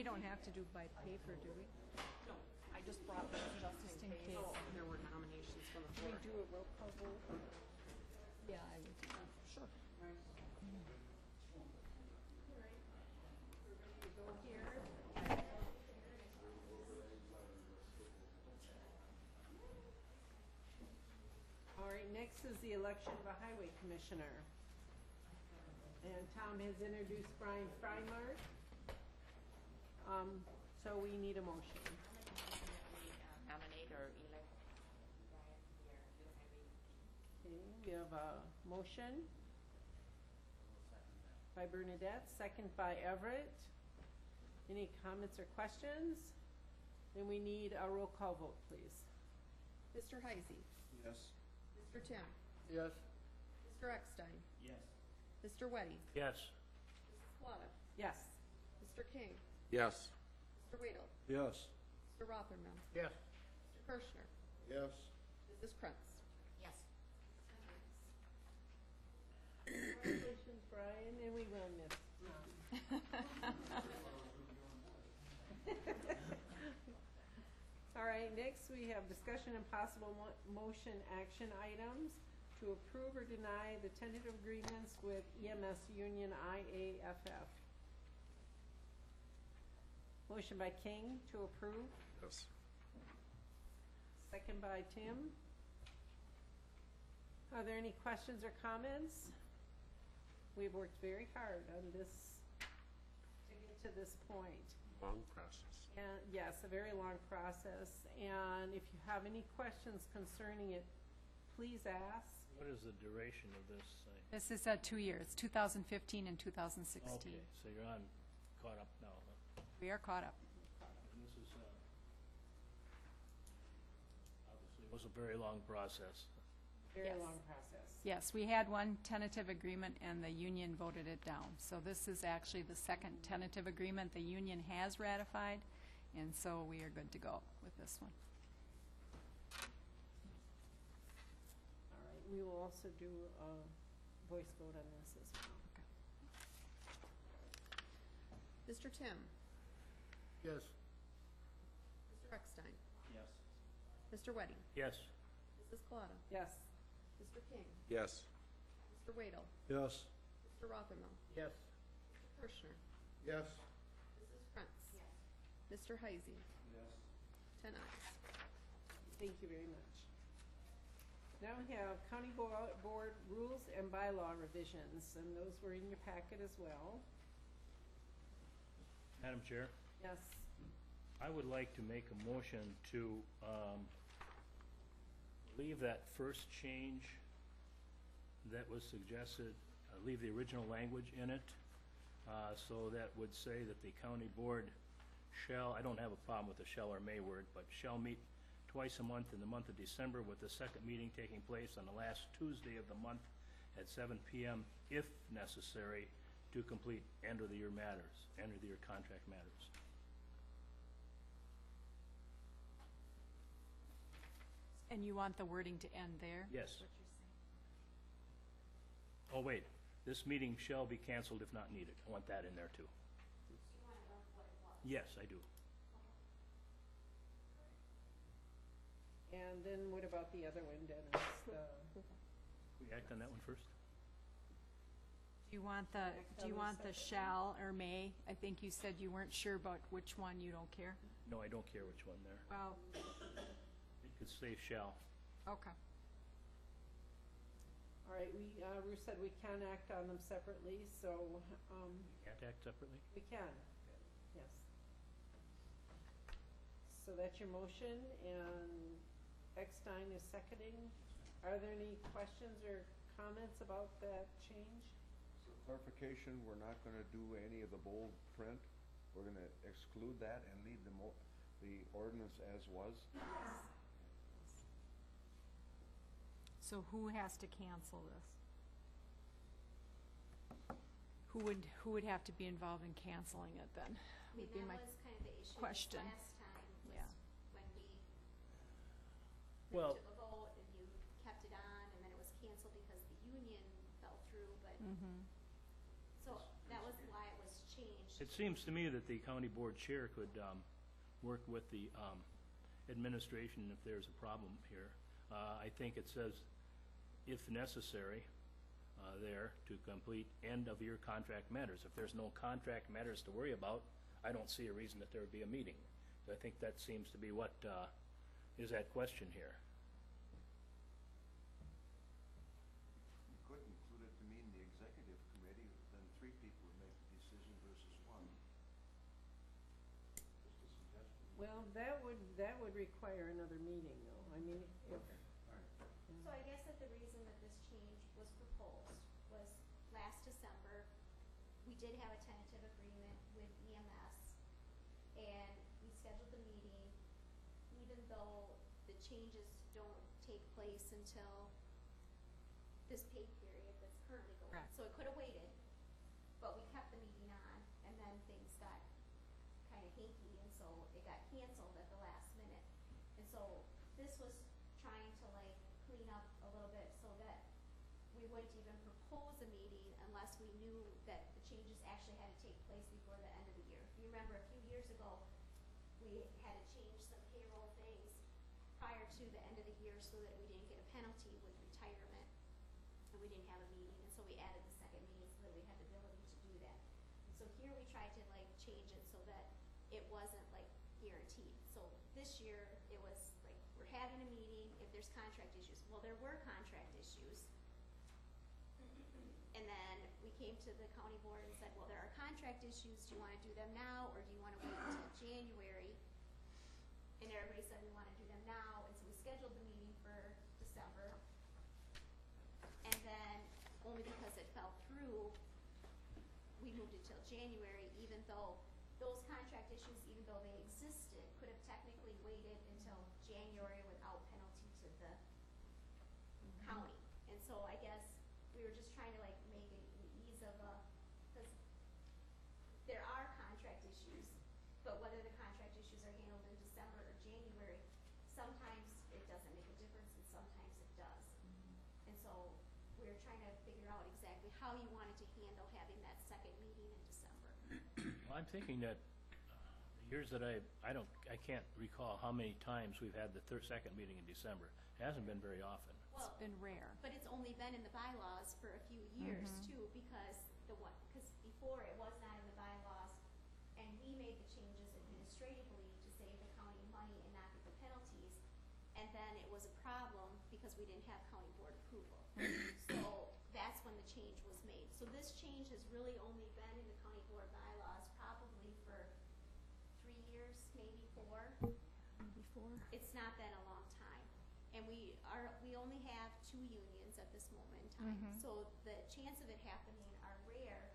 don't have to do by paper, do we? No, I just brought them just in case case. there were nominations from the Can floor. we do a roll call vote? Yeah, I would do that. Sure. Go here. All right, next is the election of a highway commissioner. And Tom has introduced Brian Freimark. So we need a motion. Nominate or elect Brian here. Okay, we have a motion by Bernadette, second by Everett. Any comments or questions? Then we need a roll call vote, please. Mr. Heisey. Yes. Mr. Tim. Yes. Mr. Eckstein. Yes. Mr. Weddy. Yes. Mrs. Plata. Yes. Mr. King. Yes. Mr. Wedel. Yes. Mr. Rotherman. Yes. Mr. Kirschner. Yes. Mrs. Krantz. Yes. Congratulations, Brian, and we will miss Tom. All right, next we have discussion and possible motion action items to approve or deny the tentative agreements with EMS Union IAFF. Motion by King to approve, Yes. second by Tim. Are there any questions or comments? We've worked very hard on this to get to this point. Long process. And yes, a very long process. And if you have any questions concerning it, please ask. What is the duration of this thing? This is 2 years, 2015 and 2016. Okay, so you're on, caught up now. Huh? We are caught up. And this is, obviously, it was a very long process. Very Yes. long process. Yes, we had one tentative agreement and the union voted it down. So this is actually the second tentative agreement the union has ratified, and so we are good to go with this one. All right, we will also do a voice vote on this as well. Mr. Tim. Yes. Mr. Eckstein. Yes. Mr. Weddy. Yes. Mrs. Plata. Yes. Mr. King. Yes. Mr. Wedel. Yes. Mr. Rotherman. Yes. Mr. Kirschner. Yes. Mrs. Krantz. Mr. Heisey. Yes. 10 ayes. Thank you very much. Now we have County Board Rules and Bylaw revisions, and those were in your packet as well. Madam Chair, Yes. I would like to make a motion to leave that first change that was suggested, leave the original language in it, so that would say that the county board shall, I don't have a problem with the shall or may word, but shall meet twice a month in the month of December, with the second meeting taking place on the last Tuesday of the month at 7 p.m. if necessary to complete end-of-the-year matters, end-of-the-year contract matters. And you want the wording to end there? Yes. Is what you're saying? Oh, wait, this meeting shall be canceled if not needed. I want that in there, too. Yes, I do. And then what about the other one, Dennis? We act on that one first? Do you want the shall or may? I think you said you weren't sure about which one, you don't care? No, I don't care which one there. Well, It could say shall. okay. All right, Ruth said we can act on them separately, so Can't act separately? we can, yes. So that's your motion, and Eckstein is seconding. Are there any questions or comments about that change? So clarification, we're not gonna do any of the bold print. We're gonna exclude that and leave the ordinance as was. So who has to cancel this? Who would have to be involved in canceling it then? I mean, Would be that my was kind of the issue this question. last time, was Yeah. when we Well- took a vote and you kept it on, and then it was canceled because the union fell through, but, Mm-hmm. so that was why it was changed It seems to me that the county board chair could work with the administration if there's a problem here. I think it says, if necessary, there, to complete end-of-year contract matters. If there's no contract matters to worry about, I don't see a reason that there would be a meeting. So I think that seems to be what is at question here. You could include it to mean the executive committee, then 3 people would make the decision versus 1. Just a suggestion. Well, that would require another meeting though. I mean, if, So I guess that the reason that this change was proposed was last December, we did have a tentative agreement with EMS, and we scheduled the meeting, even though the changes don't take place until this pay period that's currently going. Correct. So it could have waited, but we kept the meeting on, and then things got kind of hinky, and so it got canceled at the last minute. And so this was trying to like clean up a little bit so that we wouldn't even propose a meeting unless we knew that the changes actually had to take place before the end of the year. If you remember, a few years ago, we had to change some payroll things prior to the end of the year so that we didn't get a penalty with retirement, and we didn't have a meeting, and so we added the second meeting so that we had the ability to do that. So here we tried to like change it so that it wasn't like guaranteed. So this year, it was like, we're having a meeting if there's contract issues. Well, there were contract issues. And then we came to the county board and said, well, there are contract issues. Do you want to do them now, or do you want to wait until January? And everybody said we want to do them now, and so we scheduled the meeting for December. And then, only because it fell through, we moved it till January, even though those contract issues, even though they existed, could have technically waited until January without penalty to the county. And so I guess we were just trying to like make it the ease of because there are contract issues, but whether the contract issues are handled in December or January, sometimes it doesn't make a difference and sometimes it does. And so we were trying to figure out exactly how you wanted to handle having that second meeting in December. Well, I'm thinking that years that I can't recall how many times we've had the second meeting in December. It hasn't been very often. Well, It's been rare. but it's only been in the bylaws for a few years too, because before it was not in the bylaws, and we made the changes administratively to save the county money and not get the penalties, and then it was a problem because we didn't have county board approval. So that's when the change was made. So this change has really only been in the county board bylaws probably for 3 years, maybe 4. It's not been a long time. And we only have 2 unions at this moment in time. So the chance of it happening are rare.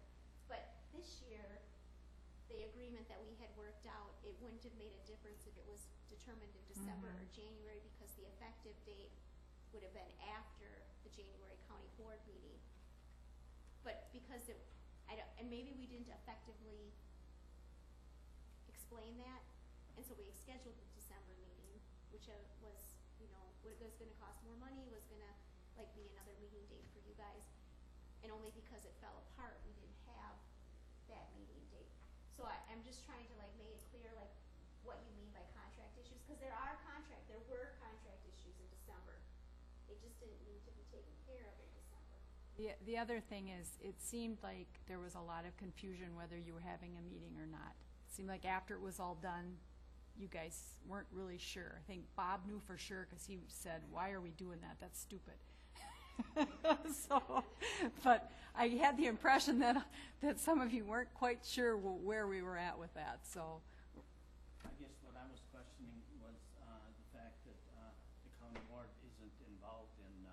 But this year, the agreement that we had worked out, it wouldn't have made a difference if it was determined in December or January, because the effective date would have been after the January county board meeting. But because and maybe we didn't effectively explain that, and so we scheduled the December meeting, which was, was gonna cost more money, was gonna like be another meeting date for you guys. And only because it fell apart, we didn't have that meeting date. So I'm just trying to like make it clear like what you mean by contract issues, because there were contract issues in December. They just didn't need to be taken care of in December. The other thing is, it seemed like there was a lot of confusion whether you were having a meeting or not. It seemed like after it was all done, you guys weren't really sure. I think Bob knew for sure because he said, "Why are we doing that? That's stupid." So, but I had the impression that some of you weren't quite sure where we were at with that. So, I guess what I was questioning was the fact that the county board isn't involved in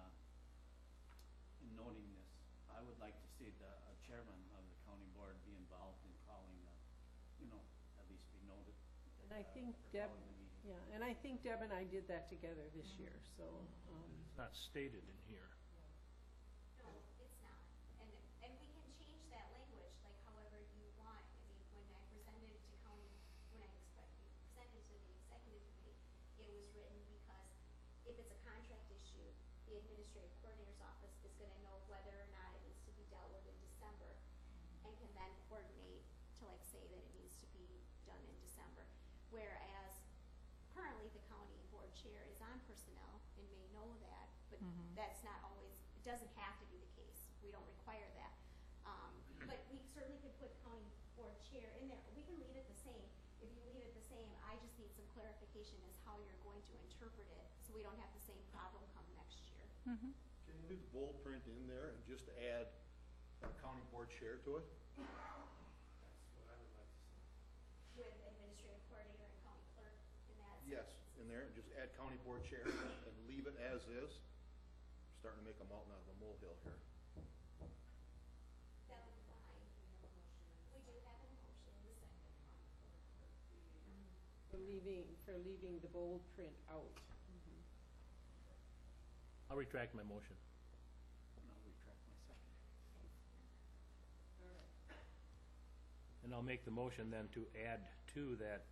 noting this. I would like to see the chairman of the county board be involved in calling, at least be noted. and I think for Deb, calling the meeting. yeah, and I think Deb and I did that together this year, so, It's not stated in here. No, it's not. And we can change that language like however you want. I mean, when I presented it to presented to the executive committee, it was written because if it's a contract issue, the administrative coordinator's office is gonna know whether or not it needs to be dealt with in December, and can then coordinate to like say that it needs to be done in December. Whereas currently the county board chair is on personnel and may know that, but that's not always, it doesn't have to be the case. We don't require that. But we certainly could put county board chair in there. We can leave it the same. If you leave it the same, I just need some clarification as how you're going to interpret it, so we don't have the same problem come next year. Can you leave the bold print in there and just add county board chair to it? That's what I would like to see. With administrative coordinator and county clerk in that Yes, section. in there, just add county board chair and leave it as is. Starting to make a mountain out of a molehill here. That would be fine. We do have a motion, the second. For leaving the bold print out. I'll retract my motion. And I'll retract my second. And I'll make the motion then to add to that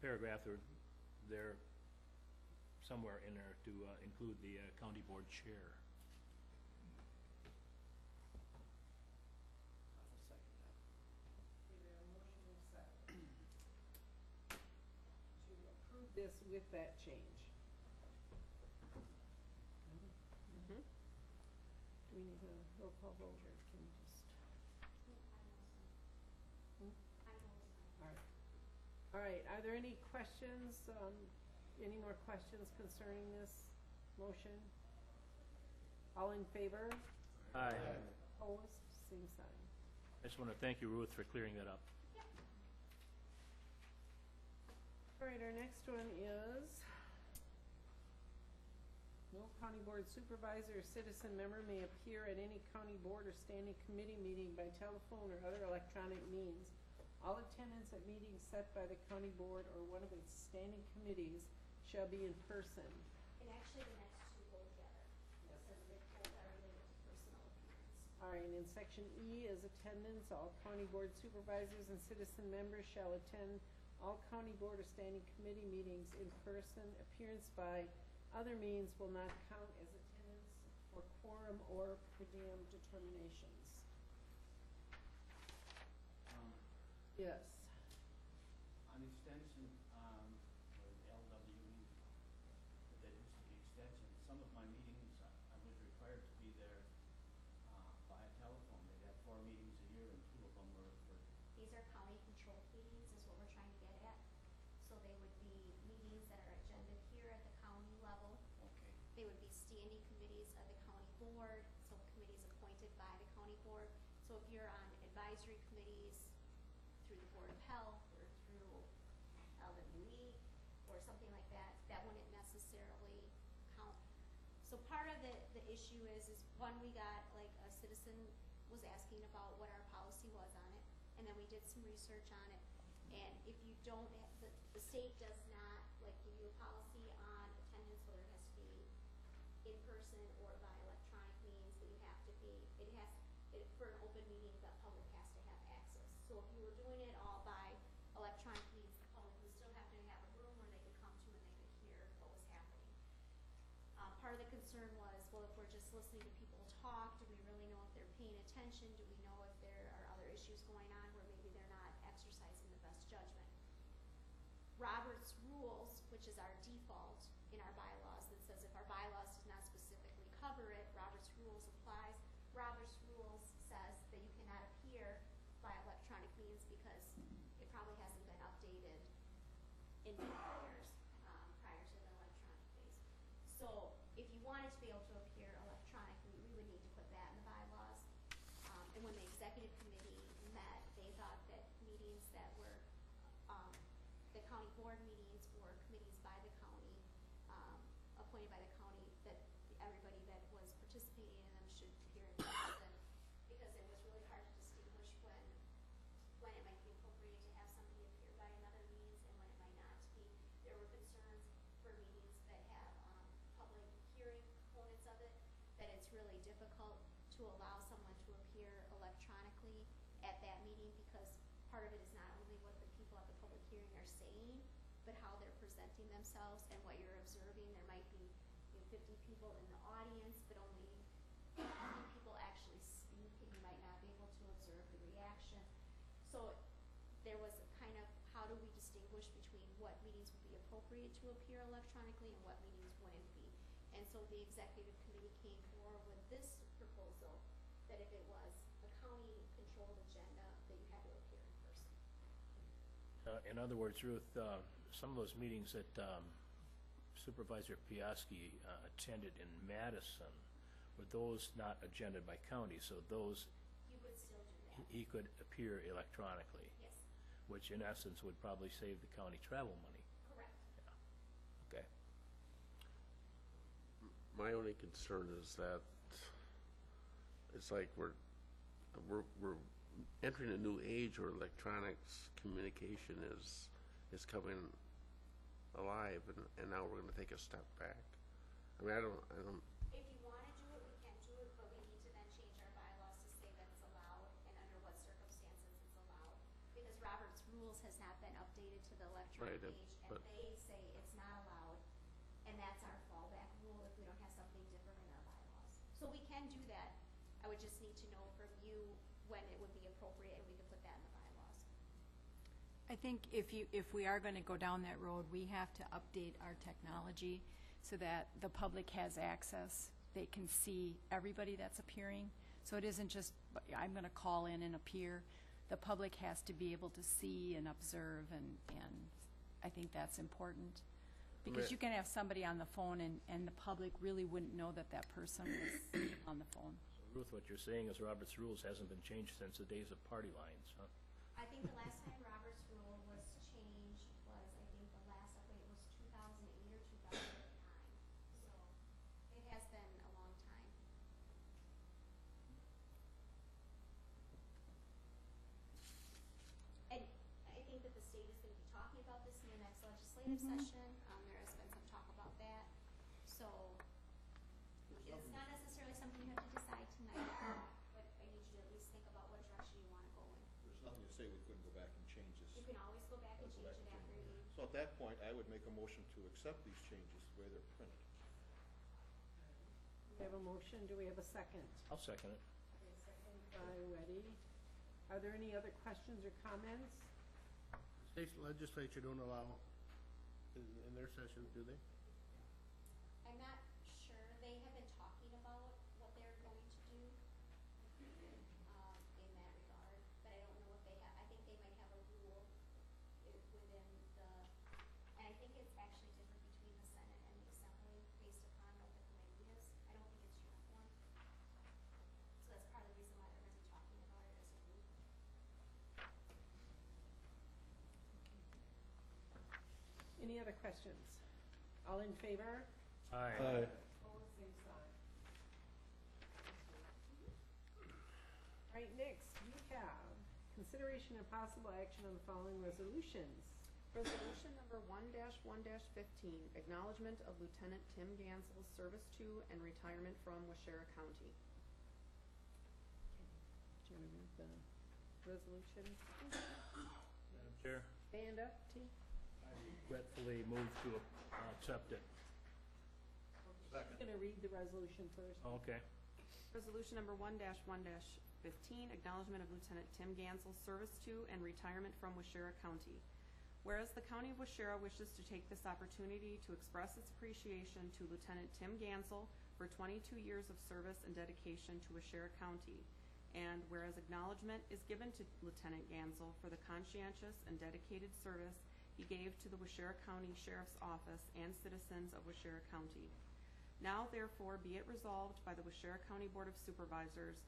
paragraph or there, somewhere in there, to include the county board chair. I will second that. Okay, we have a motion and a second. To approve this with that change. Do we need a roll call vote, or can we just? All right, are there any questions, any more questions concerning this motion? All in favor? Aye. Opposed? Same sign. I just want to thank you, Ruth, for clearing that up. All right, our next one is no county board supervisor or citizen member may appear at any county board or standing committee meeting by telephone or other electronic means. All attendance at meetings set by the county board or one of its standing committees shall be in person. And actually, the next two go together. It says that both are related to personal appearance. All right, and in section E is attendance. All county board supervisors and citizen members shall attend all county board or standing committee meetings in person. Appearance by other means will not count as attendance for quorum or per diem determinations. Yes. On extension, or LW, that used to be extension, some of my meetings, I was required to be there via telephone. They'd have 4 meetings a year, and 2 of them were for, These are county controlled meetings is what we're trying to get at. So they would be meetings that are agended here at the county level. okay. They would be standing committees of the county board, so committees appointed by the county board. So if you're on advisory committees through the Board of Health or through LWE or something like that, that wouldn't necessarily count. So part of the issue is one, we got, like, a citizen was asking about what our policy was on it, and then we did some research on it. And if you don't, the state does not, like, give you a policy on attendance, whether it has to be in person or by electronic means, that you have to be, for an open meeting, the public has to have access. So if you were doing it all by electronic means, the public would still have to have a room where they could come to and they could hear what was happening. Part of the concern was, well, if we're just listening to people talk, do we really know if they're paying attention? Do we know if there are other issues going on where maybe they're not exercising the best judgment? Robert's rules, which is our default in our bylaws, that says if our bylaws does not specifically cover it, Robert's rules applies. Robert's rules says that you cannot appear by electronic means because it probably hasn't been updated in many years prior to the electronic phase. So if you wanted to be able to appear electronically, we would need to put that in the bylaws. And when the executive committee met, they thought that meetings that were the county board meetings or committees by the county, appointed by the county, that everybody that was participating in them should appear in person, because it was really hard to distinguish when it might be appropriate to have somebody appear by another means and when it might not be. There were concerns for meetings that have public hearing components of it, that it's really difficult to allow someone to appear electronically at that meeting, because part of it is not only what the people at the public hearing are saying, but how they're presenting themselves and what you're observing. There might be 50 people in the audience, but only 20 people actually speak, and you might not be able do we distinguish between what meetings would be appropriate to appear electronically and what meetings wouldn't be? And so the executive committee came forward with this proposal, that if it was a county-controlled agenda, that you had to appear in person. In other words, Ruth, some of those meetings that Supervisor Piaski attended in Madison, were those not agended by county, so those, You would still do that, he could appear electronically, yes, which in essence would probably save the county travel money. correct. Okay. My only concern is that it's like we're entering a new age where electronics communication is coming alive, and now we're gonna take a step back. I mean, I don't, If you wanna do it, we can do it, but we need to then change our bylaws to say that it's allowed and under what circumstances it's allowed. Because Robert's rules has not been updated to the electronic Right, age, and but- they say it's not allowed, and that's our fallback rule if we don't have something different in our bylaws. So we can do that, I would just need to know from you when it would be appropriate, and we could put that in the bylaws. I think if we are gonna go down that road, we have to update our technology so that the public has access. They can see everybody that's appearing. So it isn't just, I'm gonna call in and appear. The public has to be able to see and observe, and I think that's important. Because you can have somebody on the phone and the public really wouldn't know that that person was on the phone. So Ruth, what you're saying is Robert's rules hasn't been changed since the days of party lines, huh? I think the last time Robert's rule was changed was, I think the last update was 2008 or 2009. So it has been a long time. And I think that the state is gonna be talking about this in the next legislative session. There has been some talk about that. So it's not necessarily something you have to decide tonight, but I need you to at least think about what direction you wanna go in. There's nothing to say we couldn't go back and change this. You can always go back and Go change back it and after change you. So at that point, I would make a motion to accept these changes the way they're printed. We have a motion, do we have a second? I'll second it. Second by Weddy. Are there any other questions or comments? State legislature don't allow in their sessions, do they? I'm not sure, they have been talking about what they're going to do, in that regard, but I don't know if they have, I think they might have a rule within the, and I think it's actually different between the Senate and the Assembly based upon what the committee is. I don't think it's uniform. So that's part of the reason why they're gonna be talking about it as a group. Any other questions? All in favor? Aye. Opposed, same sign. All right, next, we have consideration and possible action on the following resolutions. Resolution number 1-1-15, acknowledgement of Lieutenant Tim Gansel's service to and retirement from Washera County. Do you want to read the resolution? Madam Chair, Stand up, T. I regretfully move to accept it. Second. I'm gonna read the resolution first. Okay. Resolution number 1-1-15, acknowledgement of Lieutenant Tim Gansel's service to and retirement from Washera County. Whereas the County of Washera wishes to take this opportunity to express its appreciation to Lieutenant Tim Gansel for 22 years of service and dedication to Washera County. And whereas acknowledgement is given to Lieutenant Gansel for the conscientious and dedicated service he gave to the Washera County Sheriff's Office and citizens of Washera County. Now therefore be it resolved by the Washera County Board of Supervisors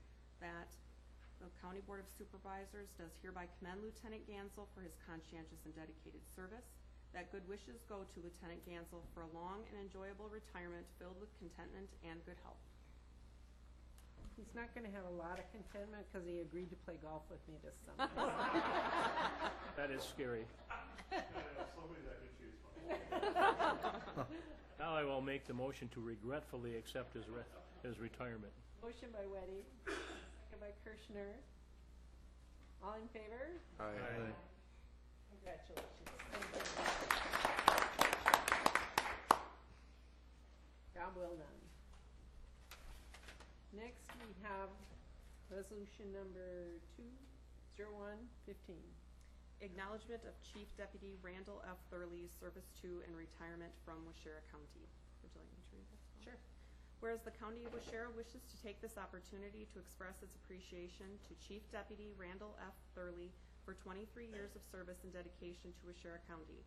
that the County Board of Supervisors does hereby commend Lieutenant Gansel for his conscientious and dedicated service, that good wishes go to Lieutenant Gansel for a long and enjoyable retirement filled with contentment and good health. He's not gonna have a lot of contentment because he agreed to play golf with me this summer. That is scary. Now I will make the motion to regretfully accept his retirement. Motion by Weddy, second by Kirschner. All in favor? Aye. Congratulations. Thank you. Job well done. Next, we have resolution number 201-15. Acknowledgement of Chief Deputy Randall F. Thurley's service to and retirement from Washera County. Would you like me to read that as well? Sure. Whereas the County of Washera wishes to take this opportunity to express its appreciation to Chief Deputy Randall F. Thurley for 23 years of service and dedication to Washera County.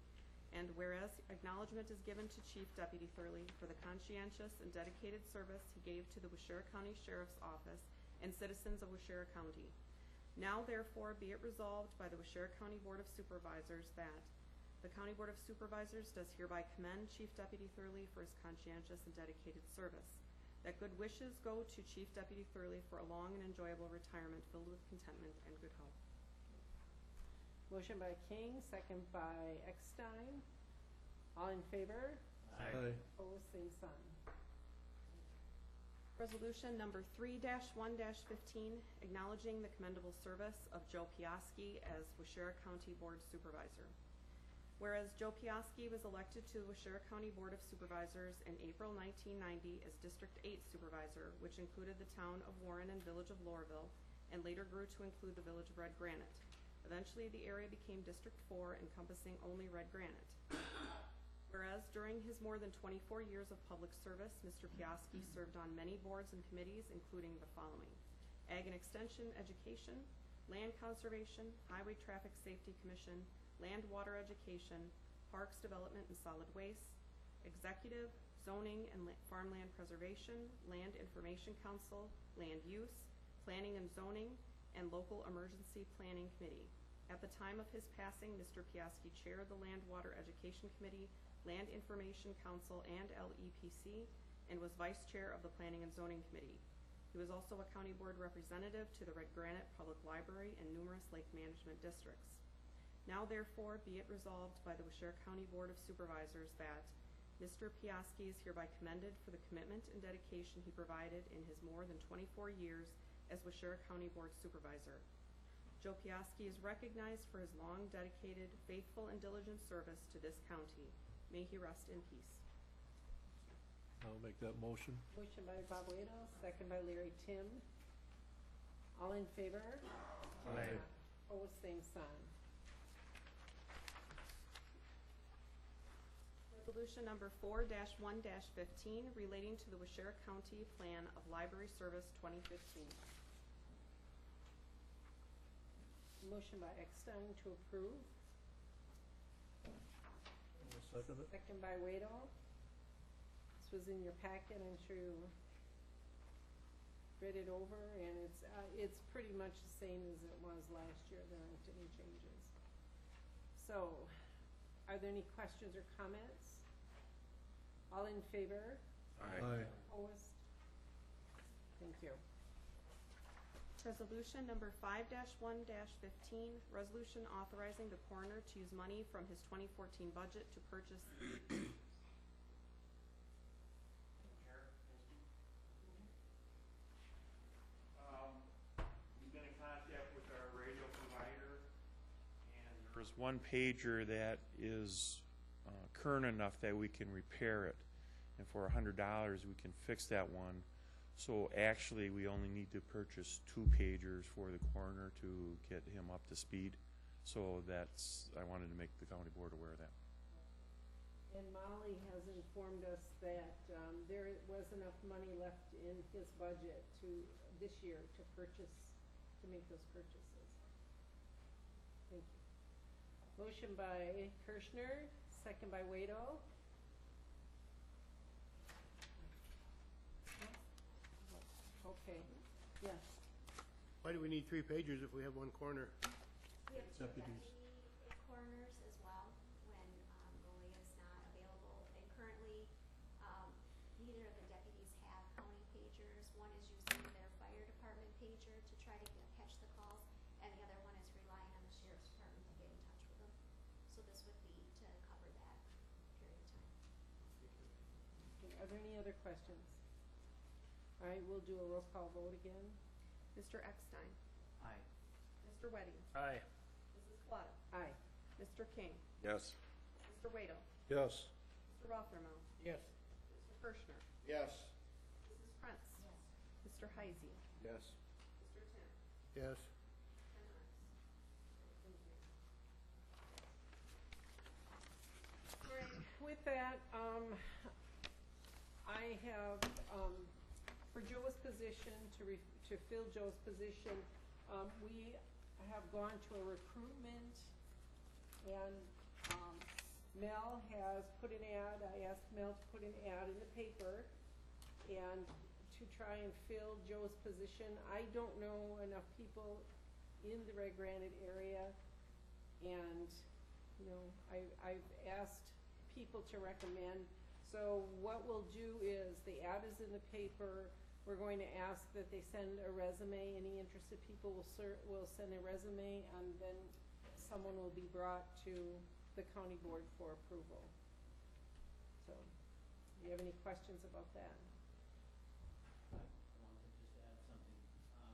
And whereas acknowledgement is given to Chief Deputy Thurley for the conscientious and dedicated service he gave to the Washera County Sheriff's Office and citizens of Washera County. Now therefore be it resolved by the Washera County Board of Supervisors that the County Board of Supervisors does hereby commend Chief Deputy Thurley for his conscientious and dedicated service. That good wishes go to Chief Deputy Thurley for a long and enjoyable retirement filled with contentment and good health. Motion by King, second by Eckstein. All in favor? Aye. Opposed, same sign. Resolution number 3-1-15, acknowledging the commendable service of Joe Piaski as Washera County Board Supervisor. Whereas Joe Piaski was elected to the Washera County Board of Supervisors in April 1990 as District 8 Supervisor, which included the town of Warren and village of Lorville, and later grew to include the village of Red Granite. Eventually, the area became District 4, encompassing only Red Granite. Whereas during his more than 24 years of public service, Mr. Piaski served on many boards and committees, including the following: Ag and Extension Education, Land Conservation, Highway Traffic Safety Commission, Land Water Education, Parks Development and Solid Waste, Executive, Zoning and Farmland Preservation, Land Information Council, Land Use, Planning and Zoning, and Local Emergency Planning Committee. At the time of his passing, Mr. Piaski chaired the Land Water Education Committee, Land Information Council, and LEPC, and was vice chair of the Planning and Zoning Committee. He was also a county board representative to the Red Granite Public Library and numerous lake management districts. Now therefore be it resolved by the Washera County Board of Supervisors that Mr. Piaski is hereby commended for the commitment and dedication he provided in his more than 24 years as Washera County Board Supervisor. Joe Piaski is recognized for his long, dedicated, faithful, and diligent service to this county. May he rest in peace. I'll make that motion. Motion by Bob Waito, second by Larry Tim. All in favor? Aye. Opposed, same sign. Resolution number 4-1-15, relating to the Washera County Plan of Library Service 2015. Motion by Eckstein to approve, Second it? second by Waito. This was in your packet, I'm sure you read it over, and it's pretty much the same as it was last year. There aren't any changes. So, are there any questions or comments? All in favor? Aye. Opposed? Thank you. Resolution number 5-1-15, resolution authorizing the coroner to use money from his 2014 budget to purchase. We've been in contact with our radio provider, and there's one pager that is current enough that we can repair it, and for $100 we can fix that one. So actually, we only need to purchase 2 pagers for the coroner to get him up to speed. So I wanted to make the county board aware of that. And Molly has informed us that there was enough money left in his budget this year to make those purchases. Thank you. Motion by Kirschner, second by Waito. Okay, yes. Why do we need 3 pagers if we have 1 coroner? We have 2 Deputies. deputy coroners as well when Golia is not available. And currently, neither of the deputies have county pagers. One is using their fire department pager to try to catch the calls, and the other one is relying on the sheriff's department to get in touch with them. So this would be to cover that period of time. Okay, are there any other questions? All right, we'll do a roll call vote again. Mr. Eckstein. Aye. Mr. Wedding. Aye. Mrs. Claudia. Aye. Mr. King. Yes. Mr. Waito. Yes. Mr. Rothermel. Yes. Mr. Kirschner. Yes. Mrs. Prince. Mr. Heisey. Yes. Mr. Tim. Yes. 10 ayes. that, I have, for Joe's position, to fill Joe's position, we have gone to a recruitment, and, Mel has put an ad, I asked Mel to put an ad in the paper, and to try and fill Joe's position. I don't know enough people in the Red Granite area, and, you know, I've asked people to recommend. So what we'll do is, the ad is in the paper, we're going to ask that they send a resume, any interested people will send a resume, and then someone will be brought to the county board for approval. So, do you have any questions about that? I wanted to just add something.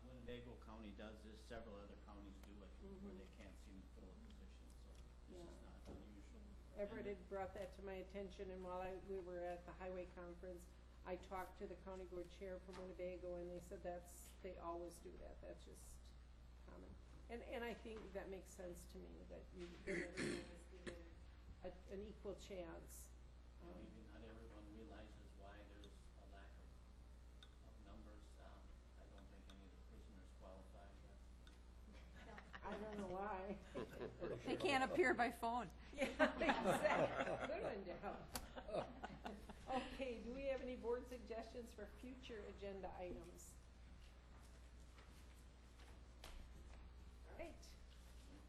Winnebago County does this, several other counties do it, where they can't seem to fill a position, so this is not unusual. Everett had brought that to my attention, and while we were at the highway conference, I talked to the county board chair from Winnebago, and they said they always do that, that's just common. And I think that makes sense to me, that you give everyone an equal chance. Maybe not everyone realizes why there's a lack of numbers. I don't think any of the prisoners qualify, but I don't know why. They can't appear by phone. Yeah, exactly. Good one, Dale. Okay, do we have any board suggestions for future agenda items? All right.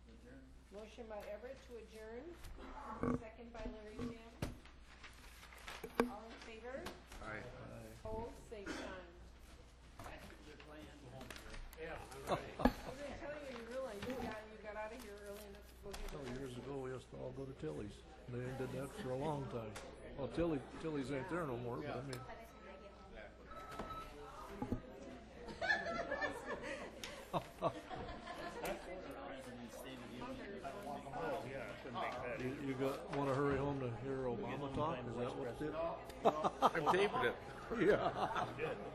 adjourn. Motion by Everett to adjourn, second by Larry Jim. All in favor? Aye. Opposed, same sign. They're playing. Yeah. I was gonna tell you, you realize you got out of here early enough to go get Oh, the. years ago, we used to all go to Tilly's. They ain't did that for a long time. Well, Tilly's ain't there no more, but I mean, President's State of the Union. you want to hurry home to hear Obama talk? Is that what it is? I'm taping it. Yeah.